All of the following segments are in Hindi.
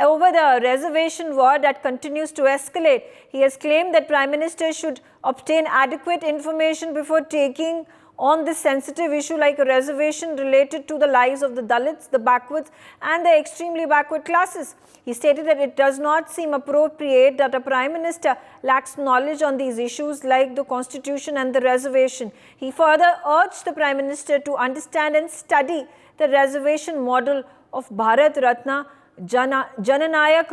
over the reservation war that continues to escalate. He has claimed that Prime Minister should obtain adequate information before taking on this sensitive issue like a reservation related to the lives of the Dalits, the backwards and the extremely backward classes. He stated that it does not seem appropriate that a Prime Minister lacks knowledge on these issues like the Constitution and the reservation. He further urged the Prime Minister to understand and study the reservation model of Bharat Ratna Jananayak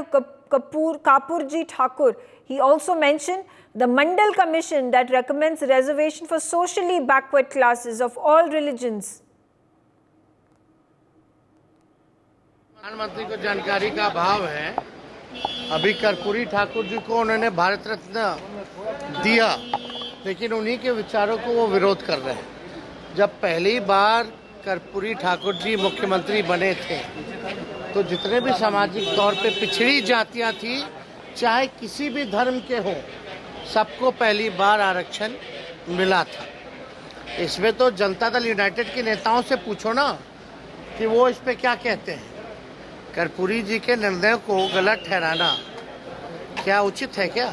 Kapurji Thakur. He also mentioned the Mandal Commission that recommends reservation for socially backward classes of all religions. प्रधानमंत्री को जानकारी का अभाव है। अभी कर्पूरी ठाकुर जी को उन्होंने भारत रत्न दिया, लेकिन उन्हीं के विचारों को वो विरोध कर रहे हैं। जब पहली बार कर्पूरी ठाकुर जी मुख्यमंत्री बने थे तो जितने भी सामाजिक तौर पे पिछड़ी जातियां थी, चाहे किसी भी धर्म के हों, सबको पहली बार आरक्षण मिला था। इसमें तो जनता दल यूनाइटेड के नेताओं से पूछो ना कि वो इस पे क्या कहते हैं। कर्पूरी जी के निर्णय को गलत ठहराना क्या उचित है क्या?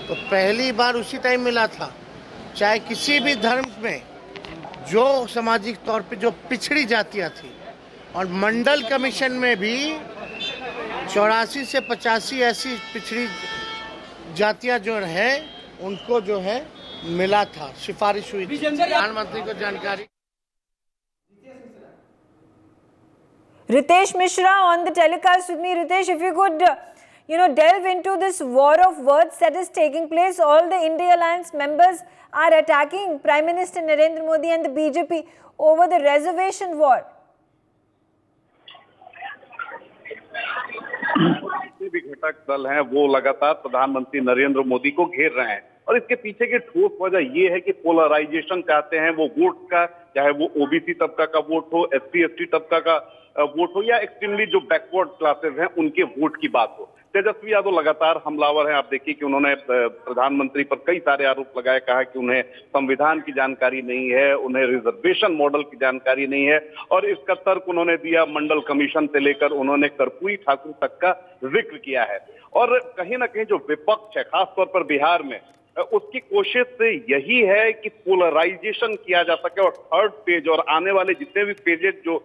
तो पहली बार उसी टाइम मिला था, चाहे किसी भी धर्म में जो सामाजिक तौर पे जो पिछड़ी जातियां थी। और मंडल कमीशन में भी 84 से 85 ऐसी पिछड़ी जातियां जो है उनको जो है मिला था, सिफारिश हुई थी। प्रधानमंत्री को जानकारी। Ritesh Mishra on the telecast with me. Ritesh, if you could, delve into this war of words that is taking place. All the India Alliance members are attacking Prime Minister Narendra Modi and the BJP over the reservation war. जितने भी घटक दल हैं वो लगातार प्रधानमंत्री नरेंद्र मोदी को घेर रहे हैं और इसके पीछे की ठोस वजह ये है कि पोलराइजेशन चाहते हैं। वो वोट का, चाहे वो ओबीसी तबका का वोट हो, एससी एसटी तबका का वोट हो या एक्सट्रीमली जो बैकवर्ड क्लासेस हैं उनके वोट की बात हो। तेजस्वी यादव लगातार हमलावर हैं। आप देखिए कि उन्होंने प्रधानमंत्री पर कई सारे आरोप लगाए, कहा कि उन्हें संविधान की जानकारी नहीं है, उन्हें रिजर्वेशन मॉडल की जानकारी नहीं है और इसका तर्क उन्होंने दिया मंडल कमीशन से लेकर उन्होंने कर्पूरी ठाकुर तक का जिक्र किया है। और कहीं ना कहीं जो विपक्ष है, खासतौर पर बिहार में, उसकी कोशिश से यही है कि पोलराइजेशन किया जा सके और थर्ड पेज और आने वाले जितने भी पेजेस जो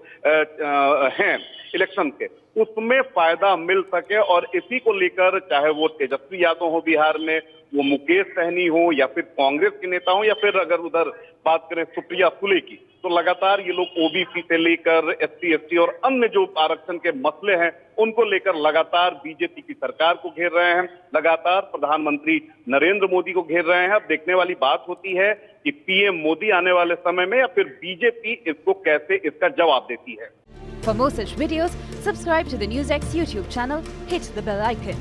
हैं इलेक्शन के, उसमें फायदा मिल सके। और इसी को लेकर चाहे वो तेजस्वी यादव हो बिहार में, वो मुकेश सहनी हो या फिर कांग्रेस के नेता हो या फिर अगर उधर बात करें सुप्रिया सुले की, तो लगातार ये लोग ओबीसी से लेकर एससी एसटी और अन्य जो आरक्षण के मसले हैं उनको लेकर लगातार बीजेपी की सरकार को घेर रहे हैं, लगातार प्रधानमंत्री नरेंद्र मोदी को घेर रहे हैं। अब देखने वाली बात होती है कि पीएम मोदी आने वाले समय में या फिर बीजेपी इसको कैसे इसका जवाब देती है। For more such videos, subscribe to the NewsX YouTube channel, hit the bell icon.